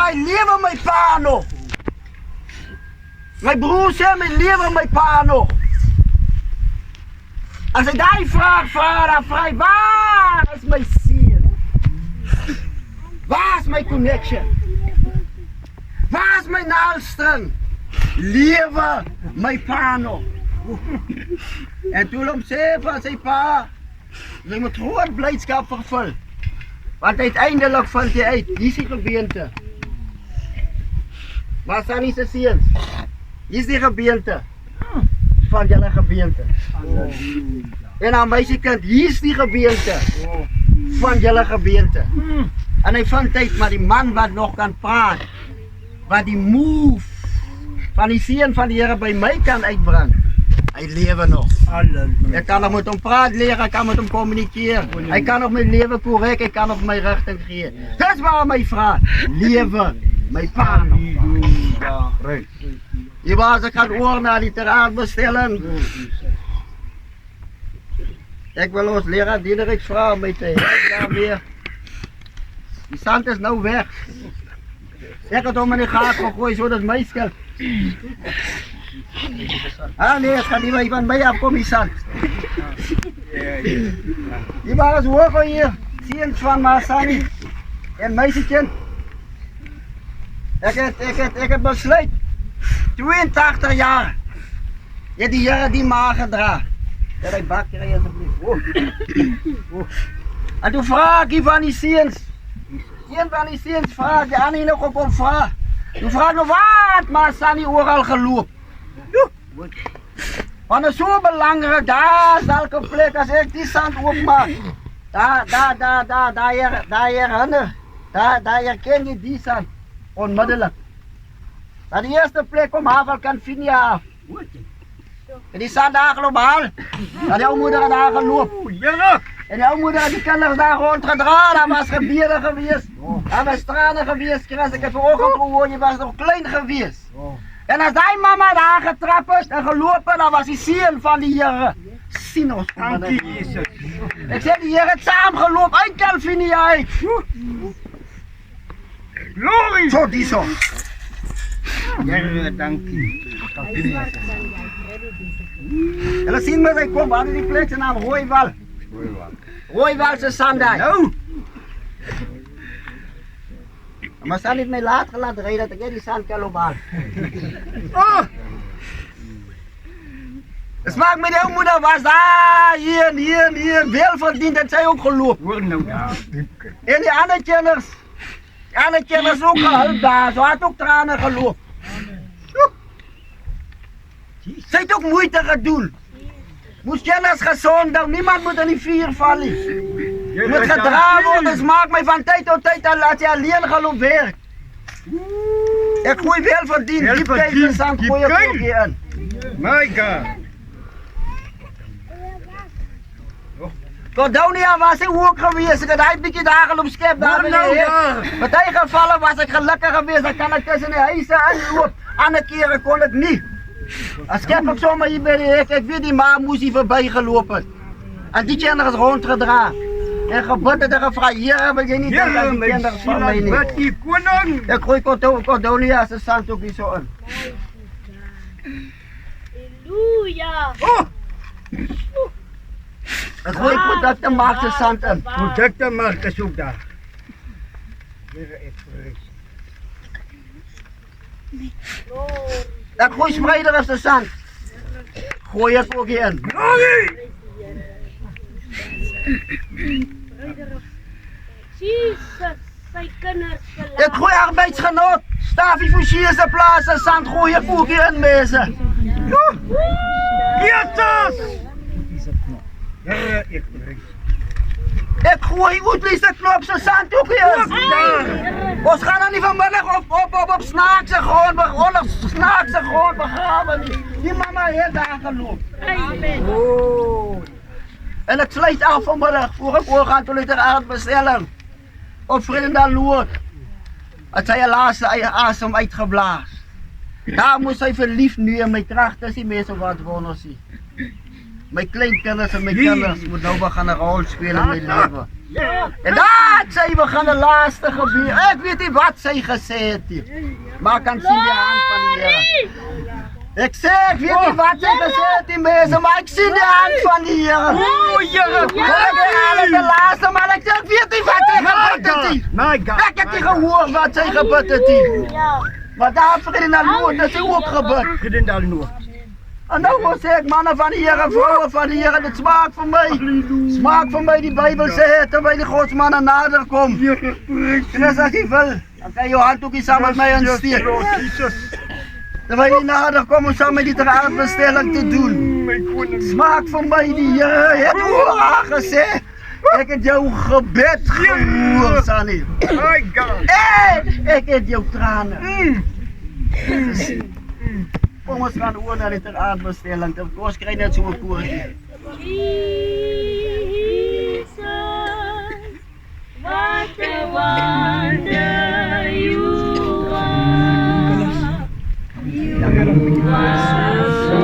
vraag, lewe my pa nog? My broer sê my lewe my pa nog. As hy daai vraag vra, dan vra hy, waar is my seun? Waar is my connection? Waar is my naalstring? Lewe my pa nog. En toe hom sê van sy pa, jy moet groot blydskap vervul. Want uiteindelik vind jy uit, hier is die gebeente. Waar staan nie sy seuns? Hier is die gebeente van julle gebeente. En aan meisiekind, hier is die gebeente van julle gebeente. En hy vind uit, maar die man wat nog kan praat, wat die move van die seun van die Here by my kan uitbring, hy lewe nog. Ek kan nog met hom praat leer, ek kan met hom kommunikeer. Hy kan nog my lewe korrek, hy kan nog my rigting gee. Dis waar my vraag, lewe my pa nog. Jy was ek gaan oor na die terraanbestelling. Ek wil ons leraar Diederik vra om my te help daarmee. Die sand is nou weg. Ek het hom in die gaas gegooi, so dat my skil. Ah nee, het gaat niet van mij afkomen, die zand. Die waren hoog hier, ziens van Masani en meisje. Ik heb besluit, 82 jaar, je die Here die maag gedragen. Ja, die bakje alsjeblieft. En toen vraag ik van die ziens, een van die ziens vraag, de andere nog op vraag. Toen vraag ik wat Masani overal gelopen. Want het is zo belangrijk, daar is elke plek, als ik die zand opmaak, daar herken je die zand, onmiddellijk. Dat de eerste plek om havel kan vinden je af. En die zand daar globaal, dat jouw moeder daar gelopen. En jouw moeder die kinderen daar rondgedraaid, dat was gebieden geweest, dat was tranen geweest, Chris, ik heb vanochtend gehoord, je was nog klein geweest. En als die mama daar getrapt is en gelopen, dan was die seun van die Here. Sien ons. Dank je, Jezus. Ik zeg, die Here het samen gelopen, uit Calvinie uit. Glorie. Zo, die zo. Here, dank je. En dan zien we, hij komt, we hadden die plek zijn naam Rooiwal. Rooiwalse Sandai. Nou. Maar ze niet mij laten rijden, dat ik die zand kan lopen. Oh! De smaak met jouw moeder was daar, hier, wel verdiend dat zij ook gelopen. En die andere kenners ook geholpen daar, ze had ook tranen gelopen. Ze heeft ook moeite gedaan. Moest kennis gezond doen, niemand moet in die vier vallen. Je moet gedragen worden, smaak mij van tijd tot tijd en laat je alleen gelopen werken. Ik gooi wel verdiend, die pijpjes aan het gooien koekje in. My God. Cordonia was ik ook geweest, ik had een beetje dagen op schep daar beneden. Met die gevallen was ik gelukkig geweest, dan kan ik tussen de huizen aanlopen. Andere keren kon ik niet. Als ik ook zomaar hier bij de hek, ik weet die ma moest hier voorbij gelopen. En die kinderen is rondgedraaid. En gebod en gevraagd, hier wil je niet dat die kinderen van mij niet. Ik gooi Cordonia zijn zand ook niet zo in. Halleluja. Oh! Ik gooi productenmarkt zijn zand in. Productenmarkt is ook daar. Ik gooi spreider als de zand. Gooi ik ook hier in. Jesus, sy kinders gelaat. Ik gooi arbeidsgenoot. Stafie voor Sierse plaatsen, zand gooi ik ook hier in mensen. Jezus! Ik gooi uitlezen knop zijn zand ook hier. Ons gaan er niet vanmiddag op snaakse grond begraven. Die mama heeft daar gelopen. Amen. Oh. En ik sluit af vanmiddag voor ik oorgaan tot de aardbestelling. Op Vredendal Noord. Het zijn laatste asem uitgeblazen. Daar moest hij verliefd nu in mijn kracht is die mensen wat wonen zie. my kleinkinders en my kinders moet nou begin 'n rol speel in my lewe. En dat sy begin 'n laaste gebeur. Ek weet nie wat sy gesê het nie. Maar ek kan sien die hand van die Here. Ek sê ek weet nie wat sy gesê het nie, mense, maar ek sien die hand van die Here. O, Here. Ek het die laaste, maar ek weet nie wat sy gebid het nie. My God. Ek het nie gehoor wat sy gebid het nie. Maar daar vir in die nood, dat sy ook gebid. Gedien daar nog. En nou moet sê ek, manne van die Here, vrouwe van die Here, dit smaak vir my. Smaak vir my, die Bybel sê, terwyl die godsmanne nader kom. En as jy wil, dan kan jy jou handdoekie saam met my insteek. Terwyl jy nader kom om saam met die aardbestelling te doen. My koning. Smaak vir my, die Here het oor gesê. Ek het jou gebed gehoor, Sannie. My God. En ek het jou trane. Kom ons gaan oor na die aardbestelling. Ons kry net so 'n koortjie. Jesus, what a wonder you are. You are so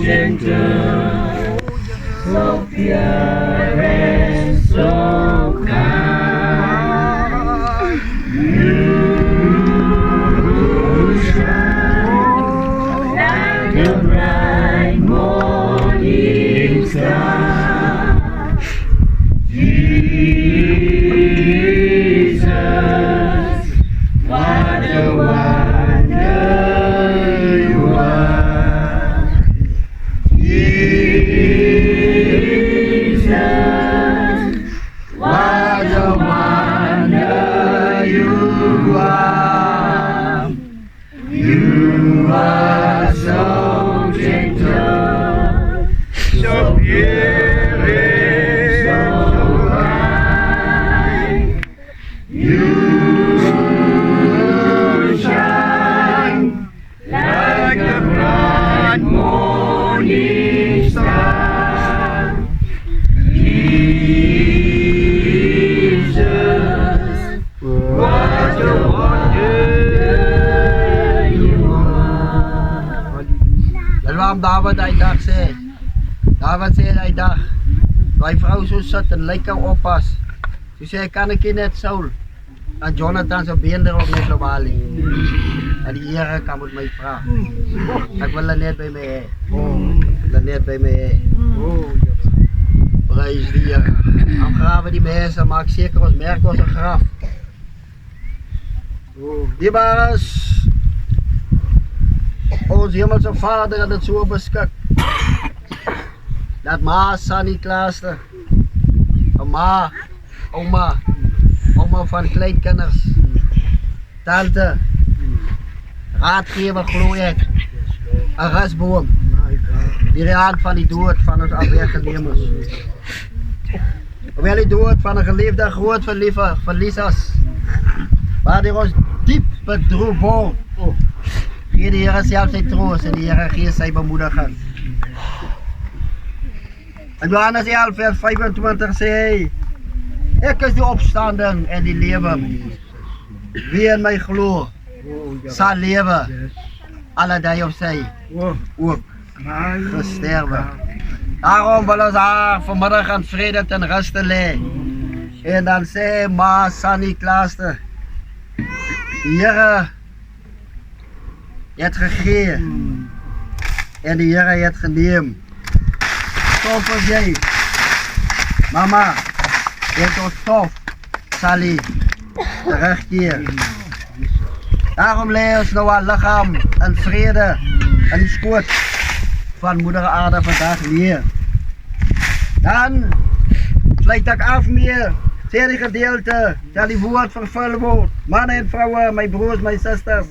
gentle, so pure and so kind. You shine like the bright morning star. Jesus, what a wonder you are. Jesus, what a wonder you are. You are so gentle, So pure. so kind. You shine like the bright morning star. Jesus, what a wonder you are. Dat waarom David die dag sê. David sê die dag, my vrou so sit en lyk hom oppas. So sê ek kan ek net Saul. En Jonathan se beender op net globaal nie. En die Here kan met my praat. Ek wil hulle net by my hê. Hulle net by my hê. Prys die Here. Aan grawe die mense, maak seker ons merk ons 'n graf. Die baas. Ons hemelse Vader het dit so beskik. Dat ma Sannie Klaaster, ma, oma van kleinkinders, tante, raadgewer glo ek, 'n rasboom, die hand van die dood van ons afweggeneem is. Hoewel die dood van 'n geliefde groot verlies, waar die ons diep bedroef word, gee die Here self sy troos en die Here gee sy bemoediging. En Johannes 11 vers 25 sê hy, ek is die opstanding en die lewe. Wie in my glo, sal lewe, alle dae op sy ook gesterwe. Daarom wil ons haar vanmiddag aan vrede ten ruste lê. En dan sê ma Sannie Klaaster, die Here het gegee en die Here het geneem. Stof as jy, mama, het ons stof, sal hy terugkeer. Daarom lê ons nou al lichaam in vrede in die skoot van moeder aarde vandag neer. Dan sluit ek af mee, sê die gedeelte, dat die woord vervul word, manne en vroue, my broers, my susters,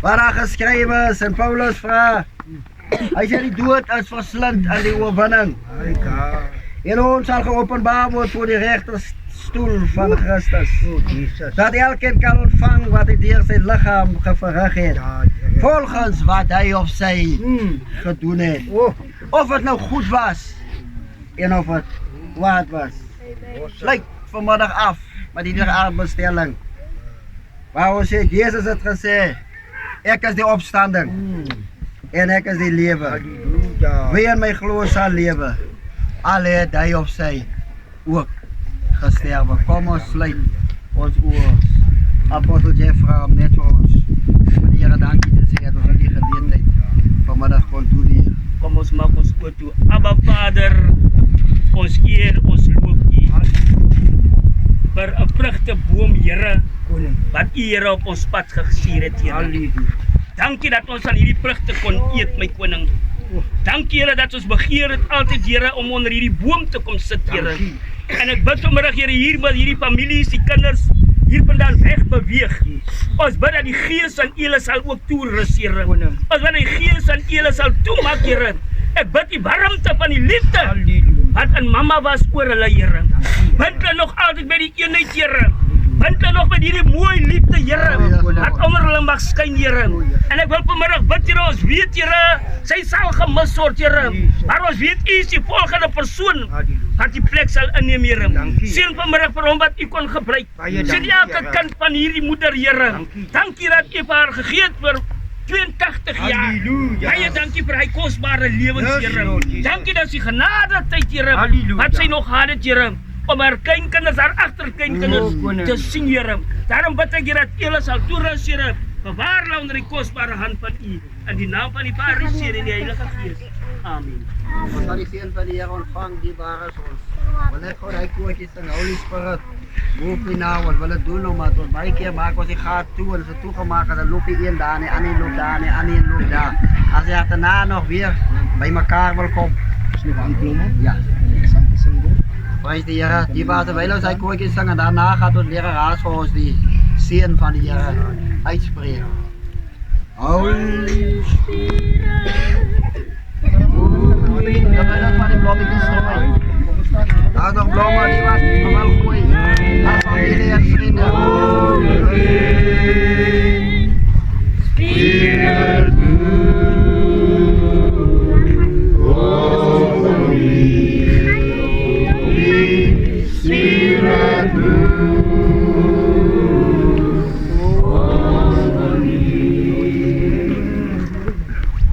waar daar geskrywe is en Paulus vra, hy sê die dood is verslind in die oorwinning. En ons sal geopenbaar word voor die regterstoel van Christus. Dat elkeen kan ontvang wat hy deur sy liggaam verrig het, volgens wat hy of sy gedoen het. Of het nou goed was en of het kwaad was. Sluit vanmiddag af met die aardbestelling. Waar ons sê, Jezus het gesê, ek is die opstanding en ek is die lewe. Ja. Wie in my glo sal lewe, al het hy of sy ook gesterwe. Kom ons sluit ons oor. Apostel Jeff vra om net vir ons, vir die Here dankie te sê dat ons die geleentheid vanmiddag kon doen hier. Kom ons maak ons oor toe. Abba Vader, ons eer, ons loof U vir 'n vrugteboom, Here, wat U, Here, op ons pad gestuur het, Here. Dankie dat ons aan hierdie vrugte kon eet, my koning. Dankie, Here, dat ons begeer het altyd, Here, om onder hierdie boom te kom sit, Here. En ek bid vanmiddag, Here, hier met hierdie families, die kinders, hier vandaan weg beweeg. Ons bid dat die Gees van U sal ook toerus, Here. Ons bid dat die Gees van U sal toemaak, Here. Ek bid die warmte van die liefde wat in mamma was oor hulle, Here. Bind hulle nog altyd by die eenheid, Here. Bind hulle nog met hierdie mooi liefde, Here, wat onder hulle mag skyn, Here. En ek wil vanmiddag bid, Here, ons weet, Here, sy sal gemis word, Here. Maar ons weet U is die volgende persoon wat die plek sal inneem, Here. Seën vanmiddag vir hom wat U kon gebruik. Seën elke kind van hierdie moeder, Here. Dankie dat U vir haar gegee het vir 82 jaar. Baie dankie vir hy kosbare lewens, Here. Dankie dat sy genade tyd, Here, wat sy nog gehad het, Here, om haar kleinkinders, haar agterkleinkinders te sien, Here. Daarom bid ek, Here, dat U sal toerus, Here. Bewaar hulle onder die kosbare hand van U. In die naam van die Vader, die Seun en die Heilige Gees. Amen. Ons sal die seën van die Here ontvang, die ware ons. Want net God, hy kootjies in Holy Spirit. Move me nou, wat wil het doen, omdat ons baie keer maak ons die gaat toe, en as het toegemaak is, dan loop die een daar, en die loop daar, en die loop daar. As hy achterna nog weer bij mekaar wil kom. Is nog aanklomen? Ja. Sang gesing word. Prijs die Here, die was terwijl ons hy kootjies sing, en daarna gaat ons leraars vir ons die seën van die Here uitspreek. Holy Spirit. Dan wil ons van die blommetjies strooi. Daar is nog blomme die wat wel gooi. Daar familie en vrienden. Spirit,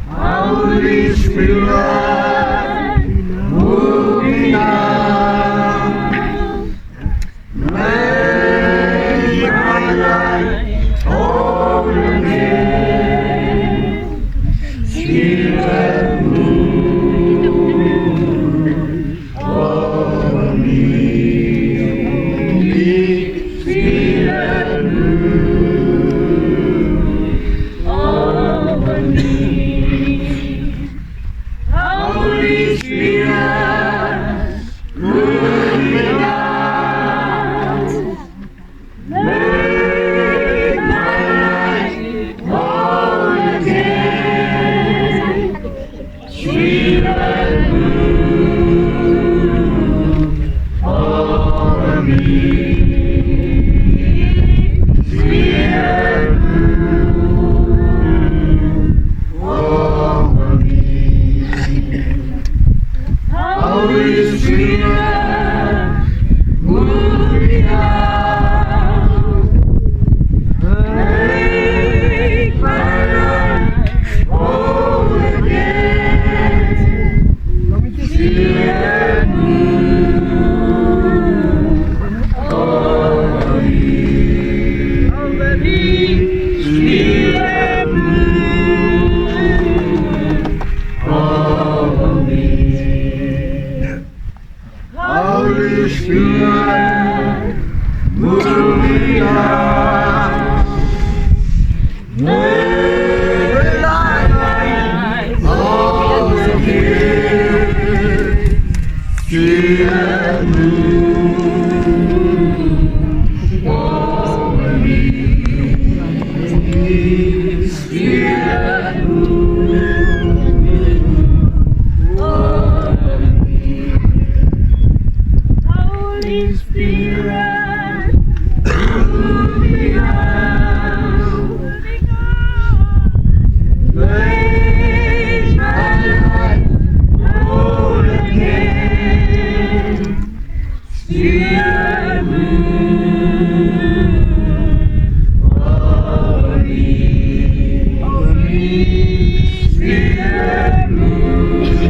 Holy Spirit, moving out, make my life whole again. Spirit, move over me. Spirit, move over me. Holy Spirit, moving out, make my life whole again. Spirit, move over me. Spirit, move over me. Holy Spirit, moving out, make my life whole again. Spirit, move over me. Spirit, move over me. Holy Spirit, moving out, make my life whole again. Spirit, move over me. Spirit, move over me. Holy Spirit, moving out, make my life whole again. Spirit, move over me. Spirit, move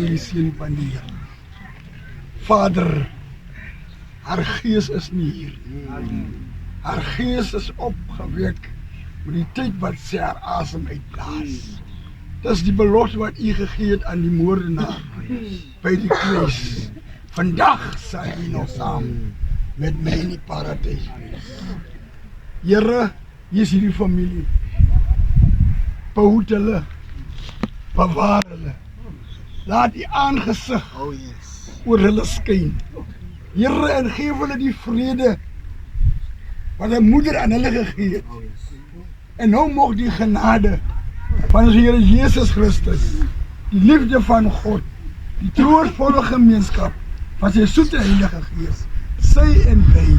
ontvang die seën van die Here. Vader, haar gees is nie hier nie. Haar gees is opgewek met die tyd wat sy haar asem uitblaas. Dis die belofte wat u gegee het aan die moordenaar by die kruis. Vandag sal u nog saam met my in die paradys wees. Here, hier is hierdie familie. Behoed hulle, bewaar hulle. Laat die aangesig oor hulle skyn. Here, en geef hulle die vrede wat 'n moeder aan hulle gegee het. En nou mag die genade van ons Here Jesus Christus, die liefde van God, die troostvolle gemeenskap van sy soete Heilige Gees, sy en bly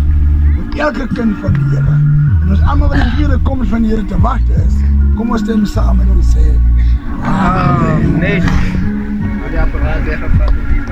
met elke kind van die Here. En ons almal wat die Here koms van die Here te wag is, kom ons stem saam en ons sê, Amen. Amen. Die apparaat weggevat.